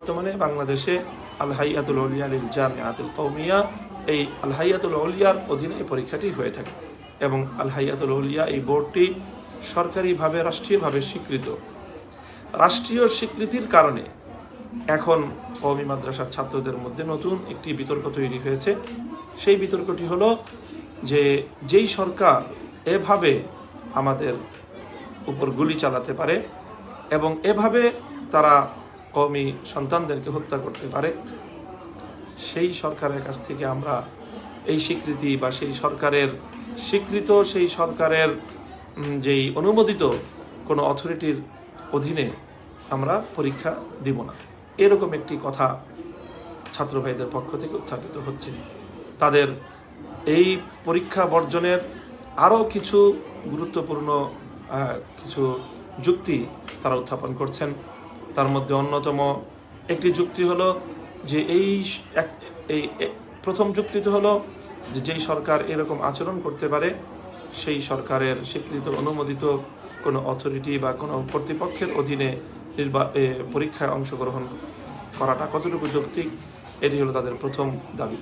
বর্তমানে বাংলাদেশে আল হাইয়াতুল উলিয়া লিল জামিআতুল কওমিয়া, এই আল হাইয়াতুল উলিয়ার অধীনে এই পরীক্ষাটি হয়ে থাকে এবং আল হাইয়াতুল উলিয়া এই বোর্ডটি সরকারিভাবে রাষ্ট্রীয়ভাবে স্বীকৃত। রাষ্ট্রীয় স্বীকৃতির কারণে এখন কওমি মাদ্রাসার ছাত্রদের মধ্যে নতুন একটি বিতর্ক তৈরি হয়েছে। সেই বিতর্কটি হলো যে যেই সরকার এভাবে আমাদের উপর গুলি চালাতে পারে এবং এভাবে তারা কওমি সন্তানদেরকে হত্যা করতে পারে, সেই সরকারের কাছ থেকে আমরা এই স্বীকৃতি বা সেই সরকারের স্বীকৃত, সেই সরকারের যেই অনুমোদিত কোনো অথরিটির অধীনে আমরা পরীক্ষা দিব না, এরকম একটি কথা ছাত্র ভাইদের পক্ষ থেকে উত্থাপিত হচ্ছে। তাদের এই পরীক্ষা বর্জনের আরও কিছু গুরুত্বপূর্ণ কিছু যুক্তি তারা উত্থাপন করছেন। তার মধ্যে অন্যতম একটি যুক্তি হলো যে এই প্রথম যুক্তিটি হলো যে যেই সরকার এরকম আচরণ করতে পারে সেই সরকারের স্বীকৃত অনুমোদিত কোনো অথরিটি বা কোনো কর্তৃপক্ষের অধীনে পরীক্ষায় অংশগ্রহণ করাটা কতটুকু যৌক্তিক, এটি হলো তাদের প্রথম দাবি।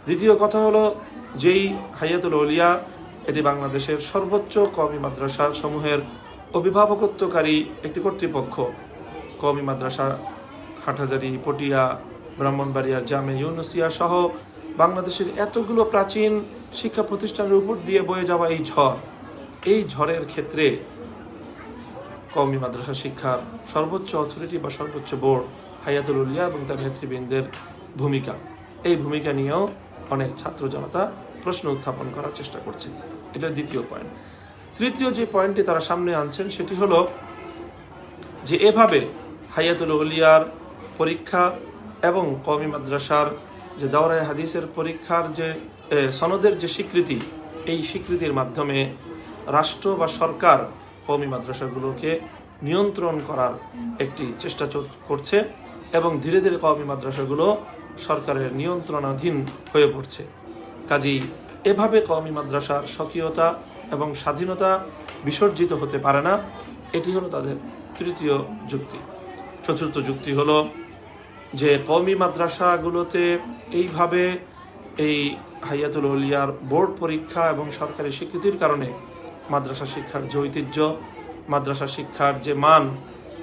দ্বিতীয় কথা হলো যেই হাইয়াতুল উলিয়া এটি বাংলাদেশের সর্বোচ্চ কওমি মাদ্রাসা সমূহের অভিভাবকত্বকারী একটি কর্তৃপক্ষ। কওমি মাদ্রাসা হাটহাজারী, পটিয়া, ব্রাহ্মণবাড়িয়া, জামে ইউনুসিয়া সহ বাংলাদেশের এতগুলো প্রাচীন শিক্ষা প্রতিষ্ঠানের উপর দিয়ে বয়ে যাওয়া এই ঝড়ের ক্ষেত্রে কওমি মাদ্রাসা শিক্ষার সর্বোচ্চ অথরিটি বা সর্বোচ্চ বোর্ড হাইয়াতুল উলিয়া এবং তার নেতৃবৃন্দের ভূমিকা, এই ভূমিকা নিয়েও অনেক ছাত্র জনতা প্রশ্ন উত্থাপন করার চেষ্টা করছে। এটা দ্বিতীয় পয়েন্ট। তৃতীয় যে পয়েন্টটি তারা সামনে আনছেন সেটি হলো যে এভাবে হাইয়াতুল উলিয়ার পরীক্ষা এবং কওমি মাদ্রাসার যে দাওরায়ে হাদিসের পরীক্ষার যে সনদের যে স্বীকৃতি, এই স্বীকৃতির মাধ্যমে রাষ্ট্র বা সরকার কওমি মাদ্রাসাগুলোকে নিয়ন্ত্রণ করার একটি চেষ্টা করছে এবং ধীরে ধীরে কওমি মাদ্রাসাগুলো সরকারের নিয়ন্ত্রণাধীন হয়ে পড়ছে। কাজেই এভাবে কওমি মাদ্রাসার স্বকীয়তা এবং স্বাধীনতা বিসর্জিত হতে পারে না, এটি হলো তাদের তৃতীয় যুক্তি। চতুর্থ যুক্তি হলো যে কওমি মাদ্রাসাগুলোতে এইভাবে এই হাইয়াতুল উলিয়ার বোর্ড পরীক্ষা এবং সরকারি স্বীকৃতির কারণে মাদ্রাসা শিক্ষার যে ঐতিহ্য, মাদ্রাসা শিক্ষার যে মান,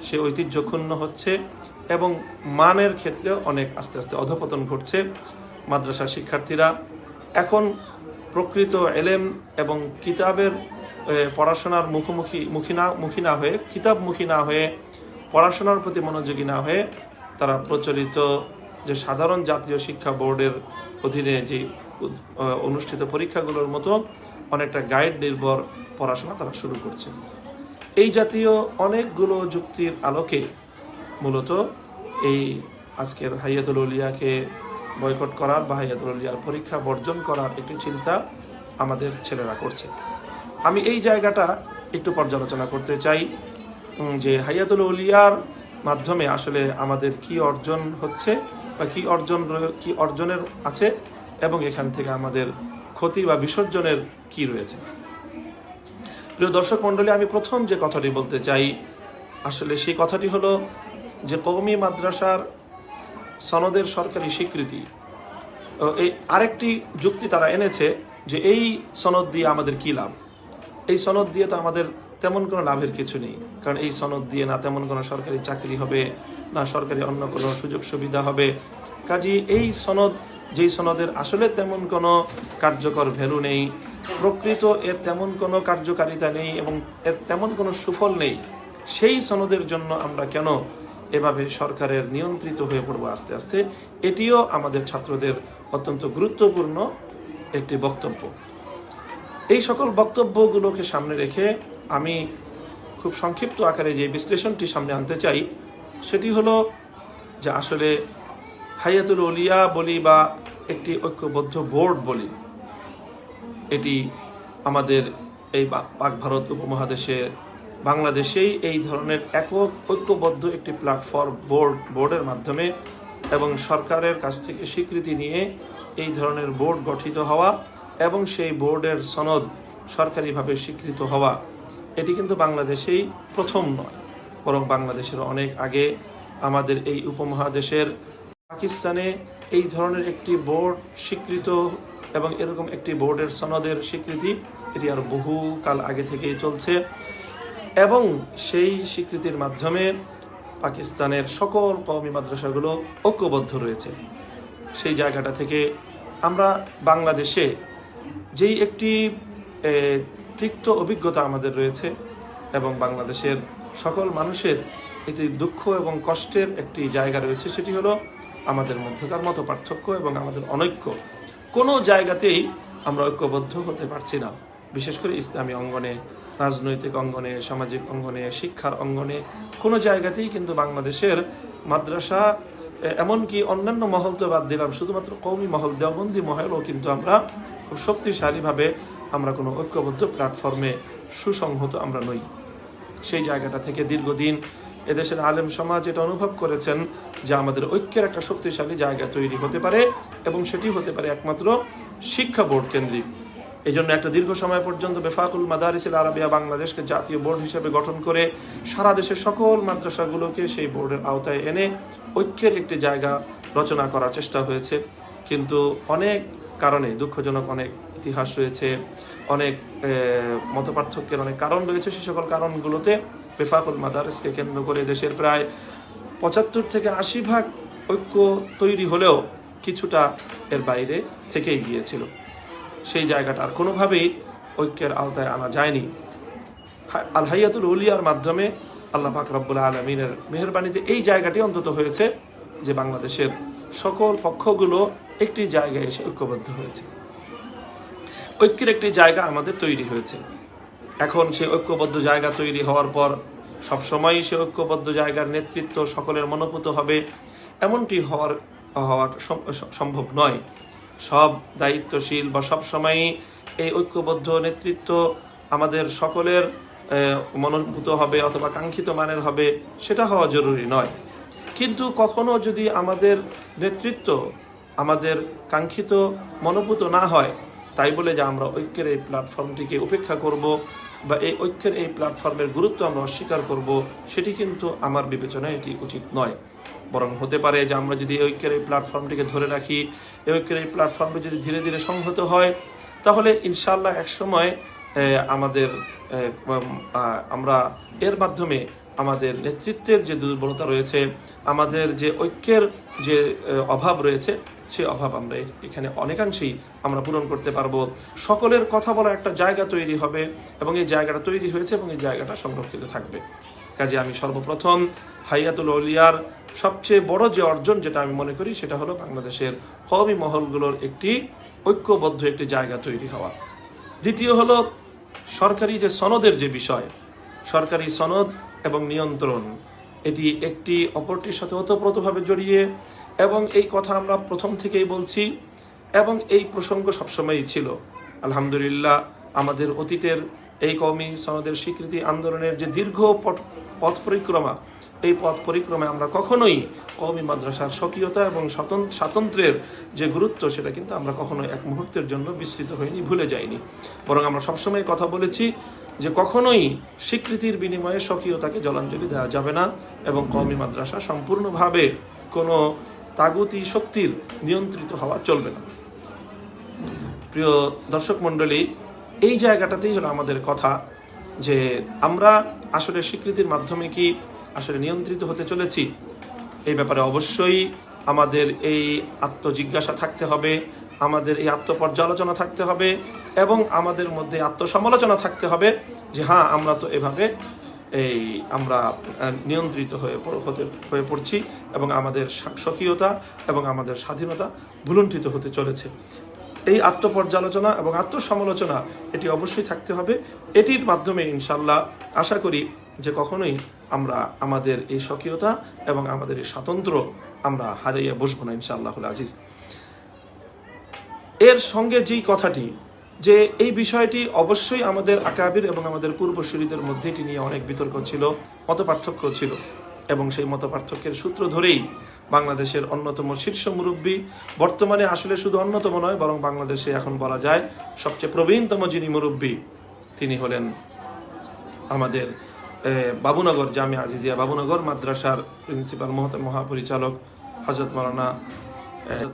সে ঐতিহ্য ক্ষুণ্ণ হচ্ছে এবং মানের ক্ষেত্রেও অনেক আস্তে আস্তে অধঃপতন ঘটছে। মাদ্রাসা শিক্ষার্থীরা এখন প্রকৃত এলেম এবং কিতাবের পড়াশোনার মুখী না হয়ে, কিতাবমুখী না হয়ে, পড়াশোনার প্রতি মনোযোগী না হয়ে তারা প্রচলিত যে সাধারণ জাতীয় শিক্ষা বোর্ডের অধীনে যে অনুষ্ঠিত পরীক্ষাগুলোর মতো অনেকটা গাইড নির্ভর পড়াশোনা তারা শুরু করছে। এই জাতীয় অনেকগুলো যুক্তির আলোকে মূলত এই আজকের হাইয়াতুল উলিয়াকে বয়কট করার বা হাইয়াতুল উলিয়ার পরীক্ষা বর্জন করার একটি চিন্তা আমাদের ছেলেরা করছে। আমি এই জায়গাটা একটু পর্যালোচনা করতে চাই যে হাইয়াতুল উলিয়ার মাধ্যমে আসলে আমাদের কি অর্জন হচ্ছে বা কি অর্জনের আছে এবং এখান থেকে আমাদের ক্ষতি বা বিসর্জনের কি রয়েছে। প্রিয় দর্শক মণ্ডলী, আমি প্রথম যে কথাটি বলতে চাই আসলে সেই কথাটি হলো যে কওমি মাদ্রাসার সনদের সরকারি স্বীকৃতি, এই আরেকটি যুক্তি তারা এনেছে যে এই সনদ দিয়ে আমাদের কি লাভ। এই সনদ দিয়ে তো আমাদের তেমন কোনো লাভের কিছু নেই, কারণ এই সনদ দিয়ে না তেমন কোনো সরকারি চাকরি হবে, না সরকারি অন্য কোনো সুযোগ সুবিধা হবে। কাজেই এই সনদ, যেই সনদের আসলে তেমন কোনো কার্যকর ভ্যালু নেই, প্রকৃত এর তেমন কোনো কার্যকারিতা নেই এবং এর তেমন কোনো সুফল নেই, সেই সনদের জন্য আমরা কেন এভাবে সরকারের নিয়ন্ত্রিত হয়ে পড়বো আস্তে আস্তে। এটিও আমাদের ছাত্রদের অত্যন্ত গুরুত্বপূর্ণ একটি বক্তব্য। এই সকল বক্তব্যগুলোকে সামনে রেখে আমি খুব সংক্ষিপ্ত আকারে যে বিশ্লেষণটি সামনে আনতে চাই সেটি হলো যে আসলে হাইয়াতুল উলিয়া বলি বা একটি ঐক্যবদ্ধ বোর্ড বলি, এটি আমাদের এই পাক ভারত উপমহাদেশে বাংলাদেশেই এই ধরনের একক ঐক্যবদ্ধ একটি প্ল্যাটফর্ম বোর্ডের মাধ্যমে এবং সরকারের কাছ থেকে স্বীকৃতি নিয়ে এই ধরনের বোর্ড গঠিত হওয়া এবং সেই বোর্ডের সনদ সরকারিভাবে স্বীকৃত হওয়া, এটি কিন্তু বাংলাদেশেই প্রথম নয়, বরং বাংলাদেশের অনেক আগে আমাদের এই উপমহাদেশের পাকিস্তানে এই ধরনের একটি বোর্ড স্বীকৃত এবং এরকম একটি বোর্ডের সনদের স্বীকৃতি এটি আর বহু কাল আগে থেকেই চলছে এবং সেই স্বীকৃতির মাধ্যমে পাকিস্তানের সকল কওমি মাদ্রাসাগুলো ঐক্যবদ্ধ রয়েছে। সেই জায়গাটা থেকে আমরা বাংলাদেশে যেই একটি তিক্ত অভিজ্ঞতা আমাদের রয়েছে এবং বাংলাদেশের সকল মানুষের একটি দুঃখ এবং কষ্টের একটি জায়গা রয়েছে, সেটি হলো আমাদের মধ্যকার মতো পার্থক্য এবং আমাদের অনৈক্য। কোনো জায়গাতেই আমরা ঐক্যবদ্ধ হতে পারছি না, বিশেষ করে ইসলামী অঙ্গনে, রাজনৈতিক অঙ্গনে, সামাজিক অঙ্গনে, শিক্ষার অঙ্গনে কোনো জায়গাতেই কিন্তু বাংলাদেশের মাদ্রাসা, এমনকি অন্যান্য মহল তো বাদ দিলাম, শুধুমাত্র কওমি মহল, দেওবন্দি মহলও কিন্তু আমরা খুব শক্তিশালীভাবে আমরা কোনো ঐক্যবদ্ধ প্ল্যাটফর্মে সুসংহত আমরা নই। সেই জায়গাটা থেকে দীর্ঘদিন এদেশের আলেম সমাজ এটা অনুভব করেছেন যে আমাদের ঐক্যের একটা শক্তিশালী জায়গা তৈরি হতে পারে এবং সেটি হতে পারে একমাত্র শিক্ষা বোর্ড কেন্দ্রিক। এই জন্য একটা দীর্ঘ সময় পর্যন্ত বেফাকুল মাদারিসিল আরাবিয়া বাংলাদেশকে জাতীয় বোর্ড হিসেবে গঠন করে সারা দেশের সকল মাদ্রাসাগুলোকে সেই বোর্ডের আওতায় এনে ঐক্যের একটি জায়গা রচনা করার চেষ্টা হয়েছে। কিন্তু অনেক কারণে, দুঃখজনক অনেক ইতিহাস রয়েছে, অনেক মতপার্থক্যের অনেক কারণ রয়েছে। সেই সকল কারণগুলোতে বেফাকুল মাদারিসকে কেন্দ্র করে দেশের প্রায় 75 থেকে 80% ঐক্য তৈরি হলেও কিছুটা এর বাইরে থেকেই গিয়েছিল। সেই জায়গাটা আর কোনোভাবেই ঐক্যের আওতায় আনা যায়নি। আল হাইয়াতুল উলিয়ার মাধ্যমে আল্লাহ পাক রব্বুল আলামিনের মেহেরবানিতে এই জায়গাটি অন্তত হয়েছে যে বাংলাদেশের সকল পক্ষগুলো একটি জায়গায় এসে ঐক্যবদ্ধ হয়েছে, ঐক্যের একটি জায়গা আমাদের তৈরি হয়েছে। এখন সেই ঐক্যবদ্ধ জায়গা তৈরি হওয়ার পর সবসময়ই সে ঐক্যবদ্ধ জায়গার নেতৃত্ব সকলের মনোভূত হবে এমনটি হওয়া সম্ভব নয়। সব দায়িত্বশীল বা সব সময়ই এই ঐক্যবদ্ধ নেতৃত্ব আমাদের সকলের মনোভূত হবে অথবা কাঙ্ক্ষিত মানের হবে, সেটা হওয়া জরুরি নয়। কিন্তু কখনো যদি আমাদের নেতৃত্ব আমাদের কাঙ্ক্ষিত মনোভূত না হয়, তাই বলে যে আমরা ঐক্যের এই প্ল্যাটফর্মটিকে উপেক্ষা করব বা এই ঐক্যের এই প্ল্যাটফর্মের গুরুত্ব আমরা অস্বীকার করব, সেটি কিন্তু আমার বিবেচনায় এটি উচিত নয়। বরং হতে পারে যে আমরা যদি ঐক্যের এই প্ল্যাটফর্মটিকে ধরে রাখি, এই ঐক্যের এই প্ল্যাটফর্মটি যদি ধীরে ধীরে সংহত হয়, তাহলে ইনশাআল্লাহ একসময় আমরা এর মাধ্যমে আমাদের নেতৃত্বের যে দুর্বলতা রয়েছে, আমাদের যে ঐক্যের যে অভাব রয়েছে, সেই অভাব আমরা এখানে অনেকাংশেই আমরা পূরণ করতে পারবো। সকলের কথা বলার একটা জায়গা তৈরি হবে এবং এই জায়গাটা তৈরি হয়েছে এবং এই জায়গাটা সংরক্ষিত থাকবে। কাজে আমি সর্বপ্রথম হাইয়াতুল আউলিয়ার সবচেয়ে বড় যে অর্জন যেটা আমি মনে করি, সেটা হলো বাংলাদেশের কওমি মহলগুলোর একটি ঐক্যবদ্ধ একটি জায়গা তৈরি হওয়া। দ্বিতীয় হলো সরকারি যে সনদের যে বিষয়, সরকারি সনদ এবং নিয়ন্ত্রণ, এটি একটি অপরটির সাথে ওতপ্রোতভাবে জড়িয়ে এবং এই কথা আমরা প্রথম থেকেই বলছি এবং এই প্রসঙ্গ সবসময়ই ছিল। আলহামদুলিল্লাহ, আমাদের অতীতের এই কওমি সনদের স্বীকৃতি আন্দোলনের যে দীর্ঘ পথ পরিক্রমা, এই পথ পরিক্রমায় আমরা কখনোই কওমি মাদ্রাসার স্বকীয়তা এবং স্বাতন্ত্র্যের যে গুরুত্ব, সেটা কিন্তু আমরা কখনোই এক মুহূর্তের জন্য বিস্মৃত হইনি, ভুলে যাইনি। বরং আমরা সবসময় কথা বলেছি যে কখনোই স্বীকৃতির বিনিময়ে স্বকীয়তাকে জলাঞ্জলি দেওয়া যাবে না এবং কওমি মাদ্রাসা সম্পূর্ণভাবে কোনো তাগুতি শক্তির নিয়ন্ত্রিত হওয়া চলবে না। প্রিয় দর্শক মণ্ডলী, এই জায়গাটাতেই হলো আমাদের কথা যে আমরা আসলে স্বীকৃতির মাধ্যমে কি আসলে নিয়ন্ত্রিত হতে চলেছি। এই ব্যাপারে অবশ্যই আমাদের এই আত্মজিজ্ঞাসা থাকতে হবে, আমাদের এই আত্মপর্যালোচনা থাকতে হবে এবং আমাদের মধ্যে আত্মসমালোচনা থাকতে হবে যে হ্যাঁ, আমরা তো এভাবে আমরা নিয়ন্ত্রিত হয়ে পড়ছি এবং আমাদের স্বকীয়তা এবং আমাদের স্বাধীনতা ভুলুণ্ঠিত হতে চলেছে। এই আত্মপর্যালোচনা এবং আত্মসমালোচনা এটি অবশ্যই থাকতে হবে। এটির মাধ্যমে ইনশাল্লাহ আশা করি যে কখনোই আমরা আমাদের এই স্বকীয়তা এবং আমাদের এই স্বাতন্ত্র্য আমরা হারিয়ে বসবো না ইনশাআল্লাহুল আজিজ। এর সঙ্গে যেই কথাটি যে এই বিষয়টি অবশ্যই আমাদের আকাবির এবং আমাদের পূর্বসূরীদের মধ্যে এটি নিয়ে অনেক বিতর্ক ছিল, মতপার্থক্য ছিল এবং সেই মতপার্থক্যের সূত্র ধরেই বাংলাদেশের অন্যতম শীর্ষ মুরব্বী, বর্তমানে আসলে শুধু অন্যতম নয় বরং বাংলাদেশে এখন বলা যায় সবচেয়ে প্রবীণতম যিনি মুরব্বী, তিনি হলেন আমাদের বাবুনগর জামিয়া আজিজিয়া বাবুনগর মাদ্রাসার প্রিন্সিপাল মহাপরিচালক হযরত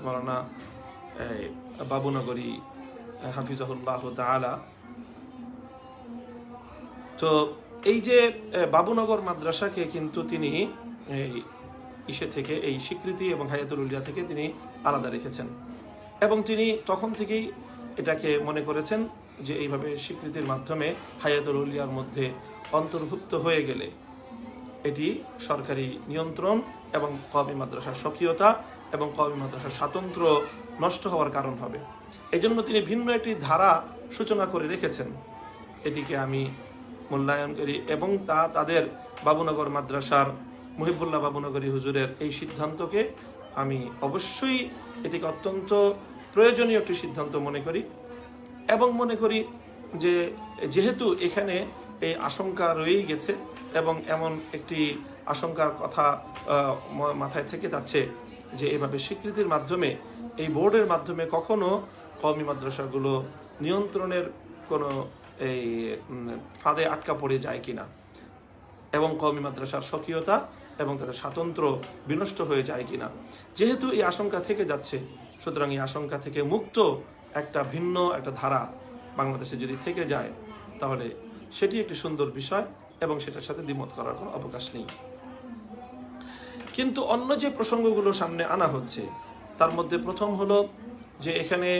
মাওলানা বাবুনগরী হাফিজাহুল্লাহ তাআলা। তো এই যে বাবুনগর মাদ্রাসাকে কিন্তু তিনি ইসে থেকে এই স্বীকৃতি এবং হায়াতুল উলিয়া থেকে তিনি আলাদা রেখেছেন, এবং তিনি তখন থেকেই এটাকে মনে করেছেন যে এইভাবে স্বীকৃতির মাধ্যমে হায়াতুল উলিয়ার মধ্যে অন্তর্ভুক্ত হয়ে গেলে এটি সরকারি নিয়ন্ত্রণ এবং কওমি মাদ্রাসার স্বকীয়তা এবং কওমি মাদ্রাসার স্বাতন্ত্র্য নষ্ট হওয়ার কারণ হবে। এজন্য তিনি ভিন্ন একটি ধারা সূচনা করে রেখেছেন। এটিকে আমি মূল্যায়ন করি এবং তাদের বাবুনগর মাদ্রাসার মুহিবুল্লাহ বাবুনগরী হুজুরের এই সিদ্ধান্তকে আমি অবশ্যই এটিকে অত্যন্ত প্রয়োজনীয় একটি সিদ্ধান্ত মনে করি, এবং মনে করি যে যেহেতু এখানে এই আশঙ্কা রয়েই গেছে এবং এমন একটি আশঙ্কার কথা মাথায় থেকে যাচ্ছে যে এভাবে স্বীকৃতির মাধ্যমে এই বোর্ডের মাধ্যমে কখনো কওমি মাদ্রাসাগুলো নিয়ন্ত্রণের কোনো এই ফাঁদে আটকা পড়ে যায় কিনা, এবং কওমি মাদ্রাসার স্বকীয়তা এবং তাদের স্বাতন্ত্র্য বিনষ্ট হয়ে যায় কিনা। যেহেতু এই আশঙ্কা থেকে যাচ্ছে, সুতরাং এই আশঙ্কা থেকে মুক্ত একটা ভিন্ন একটা ধারা বাংলাদেশে যদি থেকে যায় তাহলে সেটি একটি সুন্দর বিষয় এবং সেটার সাথে দ্বিমত করার কোনো অবকাশ নেই। কিন্তু অন্য যে প্রসঙ্গগুলো সামনে আনা হচ্ছে তার মধ্যে প্রথম হলো যে এখানে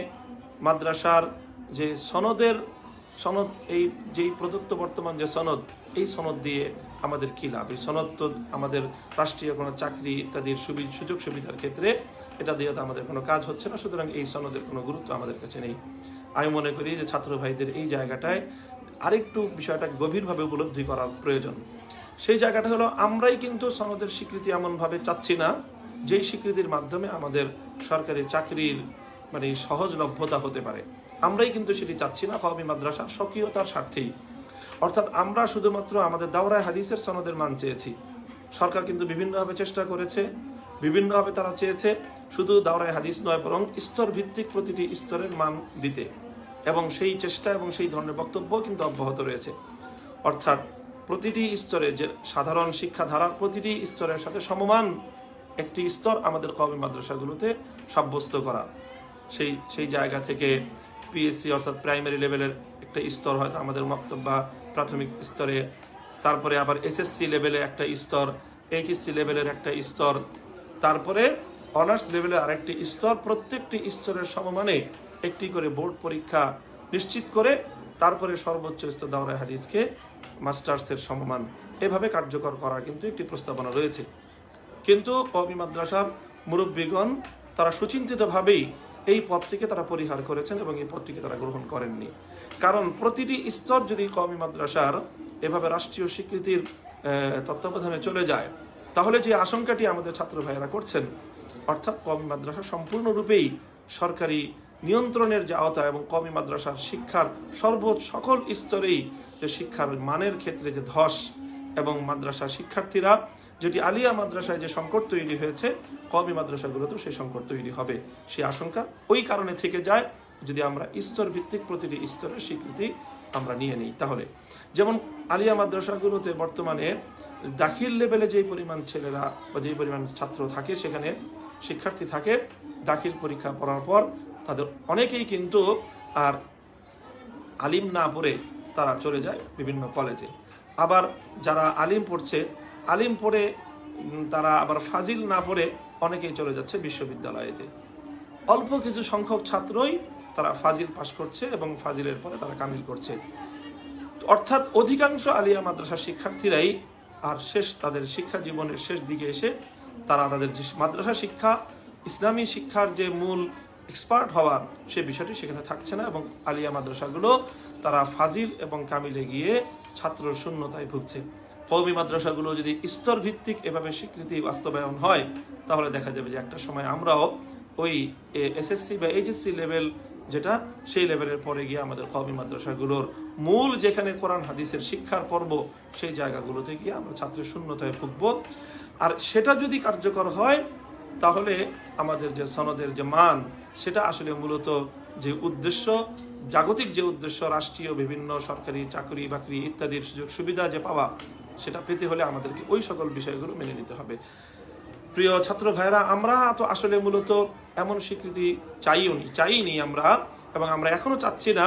মাদ্রাসার যে সনদ এই যেই প্রদত্ত বর্তমান যে সনদ, এই সনদ দিয়ে আমাদের কি লাভ? এই সনদ তো আমাদের রাষ্ট্রীয় কোনো চাকরি ইত্যাদির সুযোগ সুবিধার ক্ষেত্রে এটা দিয়ে তো আমাদের কোনো কাজ হচ্ছে না, সুতরাং এই সনদের কোনো গুরুত্ব আমাদের কাছে নেই। আমি মনে করি যে ছাত্র ভাইদের এই জায়গাটায় আরেকটু বিষয়টাকে গভীরভাবে উপলব্ধি করা প্রয়োজন। সেই জায়গাটা হলো আমরাই কিন্তু সনদের স্বীকৃতি এমনভাবে চাচ্ছি না যেই স্বীকৃতির মাধ্যমে আমাদের সরকারি চাকরির মানে সহজলভ্যতা হতে পারে। আমরাই কিন্তু সেটি চাচ্ছি না কওমি মাদ্রাসার স্বকীয়তার স্বার্থেই। অর্থাৎ আমরা শুধুমাত্র আমাদের দাওরায়ে হাদিসের সনদের মান চেয়েছি। সরকার কিন্তু বিভিন্নভাবে চেষ্টা করেছে, বিভিন্নভাবে তারা চেয়েছে শুধু দাওরায়ে হাদিস নয় বরং স্তর ভিত্তিক প্রতিটি স্তরের মান দিতে, এবং সেই চেষ্টা এবং সেই ধরনের বক্তব্য কিন্তু অব্যাহত রয়েছে। অর্থাৎ প্রতিটি স্তরে যে সাধারণ শিক্ষাধারার প্রতিটি স্তরের সাথে সমমান একটি স্তর আমাদের কওমি মাদ্রাসাগুলোতে সাব্যস্ত করা। সেই জায়গা থেকে পিএসসি অর্থাৎ প্রাইমারি লেভেলের একটা স্তর হয়তো আমাদের মক্তব বা প্রাথমিক স্তরে, তারপরে আবার এসএসসি লেভেলে একটা স্তর, এইচএসসি লেভেলের একটা স্তর, তারপরে অনার্স লেভেলের আরেকটি স্তর, প্রত্যেকটি স্তরের সমমানে একটি করে বোর্ড পরীক্ষা নিশ্চিত করে তারপরে সর্বোচ্চ স্তর দাওরায়ে হাদিসকে মাস্টার্সের সমমান এভাবে কার্যকর করার কিন্তু একটি প্রস্তাবনা রয়েছে। কিন্তু কওমি মাদ্রাসার মুরব্বীগণ তারা সুচিন্তিতভাবেই এই পথটিকে তারা পরিহার করেছেন এবং এই পথটিকে তারা গ্রহণ করেননি। কারণ প্রতিটি স্তর যদি কওমি মাদ্রাসার এভাবে রাষ্ট্রীয় স্বীকৃতির তত্ত্বাবধানে চলে যায় তাহলে যে আশঙ্কাটি আমাদের ছাত্র ভাইয়েরা করছেন, অর্থাৎ কওমি মাদ্রাসা সম্পূর্ণরূপেই সরকারি নিয়ন্ত্রণের যে আওতা এবং কওমি মাদ্রাসার শিক্ষার সকল স্তরেই যে শিক্ষার মানের ক্ষেত্রে যে ধস এবং মাদ্রাসা শিক্ষার্থীরা যেটি আলিয়া মাদ্রাসায় যে সংকট তৈরি হয়েছে কওমি মাদ্রাসাগুলোতেও সেই সংকট তৈরি হবে, সেই আশঙ্কা ওই কারণে থেকে যায় যদি আমরা স্তর ভিত্তিক প্রতিটি স্তরের স্বীকৃতি আমরা নিয়ে নিই। তাহলে যেমন আলিয়া মাদ্রাসাগুলোতে বর্তমানে দাখিল লেভেলে যেই পরিমাণ ছেলেরা বা যেই পরিমাণ ছাত্র থাকে, সেখানে শিক্ষার্থী থাকে, দাখিল পরীক্ষা পড়ার পর তাদের অনেকেই কিন্তু আর আলিম না পড়ে তারা চলে যায় বিভিন্ন কলেজে। আবার যারা আলিম পড়ছে, আলিম পড়ে তারা আবার ফাজিল না পড়ে অনেকেই চলে যাচ্ছে বিশ্ববিদ্যালয়েতে। অল্প কিছু সংখ্যক ছাত্রই তারা ফাজিল পাশ করছে এবং ফাজিলের পরে তারা কামিল করছে। অর্থাৎ অধিকাংশ আলিয়া মাদ্রাসা শিক্ষার্থীরাই আর তাদের শিক্ষা জীবনের শেষ দিকে এসে তারা তাদের যে মাদ্রাসা শিক্ষা, ইসলামী শিক্ষার যে মূল এক্সপার্ট হওয়ার সে বিষয়টি সেখানে থাকছে না, এবং আলিয়া মাদ্রাসাগুলো তারা ফাজিল এবং কামিলে গিয়ে ছাত্র শূন্যতায় ভুগছে। কওমি মাদ্রাসাগুলো যদি স্তর ভিত্তিক এভাবে স্বীকৃতি বাস্তবায়ন হয় তাহলে দেখা যাবে যে একটা সময় আমরাও ওই এসএসসি বা এইচএসসি লেভেল যেটা, সেই লেভেলের পরে গিয়ে আমাদের কওমি মাদ্রাসাগুলোর মূল যেখানে কোরআন হাদিসের শিক্ষার পর্ব সেই জায়গাগুলোতে গিয়ে আমরা ছাত্রের শূন্যতায় ভুগব। আর সেটা যদি কার্যকর হয় তাহলে আমাদের যে সনদের যে মান সেটা আসলে মূলত যে উদ্দেশ্য, জাগতিক যে উদ্দেশ্য, রাষ্ট্রীয় বিভিন্ন সরকারি চাকরি বাকরি ইত্যাদির সুযোগ সুবিধা যে পাওয়া, সেটা পেতে হলে আমাদেরকে ওই সকল বিষয়গুলো মেনে নিতে হবে। প্রিয় ছাত্র ভাইরা, আমরা তো আসলে মূলত এমন স্বীকৃতি চাইনি আমরা, এবং আমরা এখনো চাচ্ছি না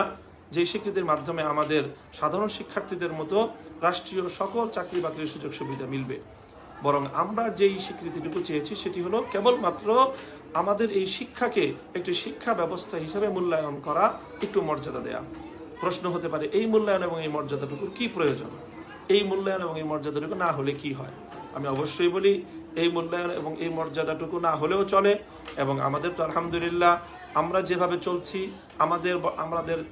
যে স্বীকৃতির মাধ্যমে আমাদের সাধারণ শিক্ষার্থীদের মতো রাষ্ট্রীয় সকল চাকরি বাকরির সুযোগ সুবিধা মিলবে। বরং আমরা যেই স্বীকৃতিটুকু চেয়েছি সেটি হলো কেবলমাত্র আমাদের এই শিক্ষাকে একটি শিক্ষা ব্যবস্থা হিসেবে মূল্যায়ন করা, একটু মর্যাদা দেয়া। প্রশ্ন হতে পারে, এই মূল্যায়ন এবং এই মর্যাদাটুকুর কি প্রয়োজন? এই মূল্যায়ন এবং এই মর্যাদাটুকু না হলে কি হয়? আমি অবশ্যই বলি, এই মূল্যায়ন এবং এই মর্যাদাটুকু না হলেও চলে। এবং আমাদের তো আলহামদুলিল্লাহ আমরা যেভাবে চলছি, আমাদের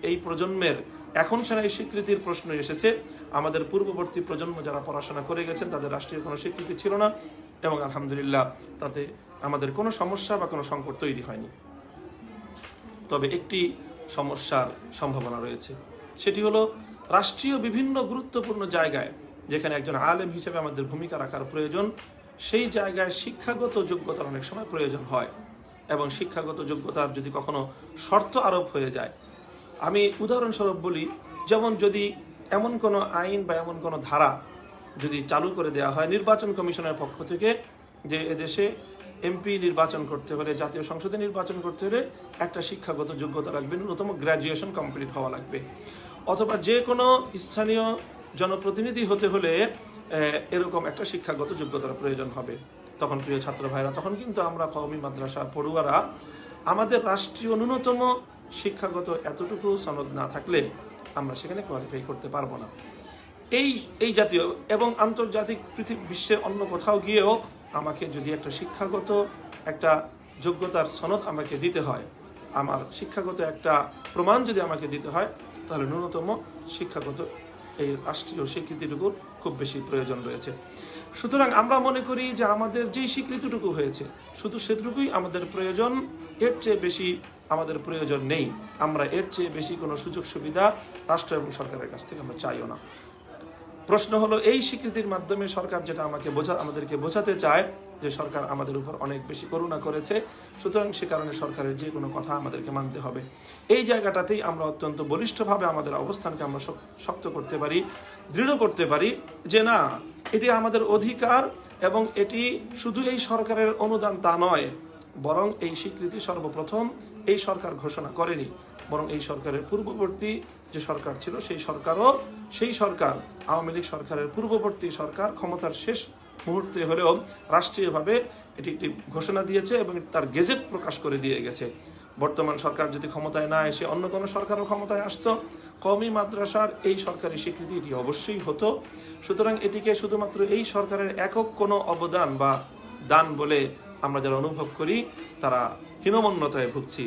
এই প্রজন্মের এখন সেনা এই স্বীকৃতির প্রশ্ন এসেছে। আমাদের পূর্ববর্তী প্রজন্ম যারা পড়াশোনা করে গেছেন তাদের রাষ্ট্রীয় কোনো স্বীকৃতি ছিল না, এবং আলহামদুলিল্লাহ তাতে আমাদের কোনো সমস্যা বা কোনো সংকট তৈরি হয়নি। তবে একটি সমস্যার সম্ভাবনা রয়েছে, সেটি হলো রাষ্ট্রীয় বিভিন্ন গুরুত্বপূর্ণ জায়গায় যেখানে একজন আলেম হিসেবে আমাদের ভূমিকা রাখার প্রয়োজন, সেই জায়গায় শিক্ষাগত যোগ্যতার অনেক সময় প্রয়োজন হয়। এবং শিক্ষাগত যোগ্যতার যদি কখনো শর্ত আরোপ হয়ে যায়, আমি উদাহরণস্বরূপ বলি, যেমন যদি এমন কোনো আইন বা এমন কোনো ধারা যদি চালু করে দেওয়া হয় নির্বাচন কমিশনের পক্ষ থেকে, যে এদেশে এমপি নির্বাচন করতে হলে, জাতীয় সংসদে নির্বাচন করতে হলে একটা শিক্ষাগত যোগ্যতা লাগবে, ন্যূনতম গ্র্যাজুয়েশন কমপ্লিট হওয়া লাগবে। অথবা যে কোনো স্থানীয় জনপ্রতিনিধি হতে হলে এরকম একটা শিক্ষাগত যোগ্যতার প্রয়োজন হবে। তখন প্রিয় ছাত্র ভাইরা, তখন কিন্তু আমরা কওমি মাদ্রাসা পড়ুয়ারা আমাদের রাষ্ট্রীয় ন্যূনতম শিক্ষাগত এতটুকু সনদ না থাকলে আমরা সেখানে কোয়ালিফাই করতে পারবো না। এই জাতীয় এবং আন্তর্জাতিক বিশ্বের অন্য কোথাও গিয়েও আমাকে যদি একটা শিক্ষাগত একটা যোগ্যতার সনদ আমাকে দিতে হয়, আমার শিক্ষাগত একটা প্রমাণ যদি আমাকে দিতে হয়, তাহলে ন্যূনতম শিক্ষাগত এই রাষ্ট্রীয় স্বীকৃতিটুকুর খুব বেশি প্রয়োজন রয়েছে। সুতরাং আমরা মনে করি যে আমাদের যেই স্বীকৃতিটুকু হয়েছে শুধু সেটুকুই আমাদের প্রয়োজন, এর চেয়ে বেশি আমাদের প্রয়োজন নেই। আমরা এর চেয়ে বেশি কোনো সুযোগ সুবিধা রাষ্ট্র এবং সরকারের কাছ থেকে আমরা চাইও না। প্রশ্ন হলো, এই স্বীকৃতির মাধ্যমে সরকার যেটা আমাদেরকে বোঝাতে চায় যে সরকার আমাদের উপর অনেক বেশি করুণা করেছে, সুতরাং সে কারণে সরকারের যে কোনো কথা আমাদেরকে মানতে হবে। এই জায়গাটাতেই আমরা অত্যন্ত বলিষ্ঠভাবে আমাদের অবস্থানকে আমরা শক্ত করতে পারি, দৃঢ় করতে পারি যে না, এটি আমাদের অধিকার, এবং এটি শুধু এই সরকারের অনুদান তা নয়, বরং এই স্বীকৃতি সর্বপ্রথম এই সরকার ঘোষণা করেনি, বরং এই সরকারের পূর্ববর্তী যে সরকার ছিল সেই সরকার আওয়ামী লীগ সরকারের পূর্ববর্তী সরকার ক্ষমতার শেষ মুহূর্তে হলেও রাষ্ট্রীয়ভাবে এটি একটি ঘোষণা দিয়েছে এবং তার গেজেট প্রকাশ করে দিয়ে গেছে। বর্তমান সরকার যদি ক্ষমতায় না এসে অন্য কোনো সরকারও ক্ষমতায় আসতো, কওমি মাদ্রাসার এই সরকারি স্বীকৃতি এটি অবশ্যই হতো। সুতরাং এটিকে শুধুমাত্র এই সরকারের একক কোনো অবদান বা দান বলে আমরা যারা অনুভব করি, তারা হীনমন্যতায় ভুগছি।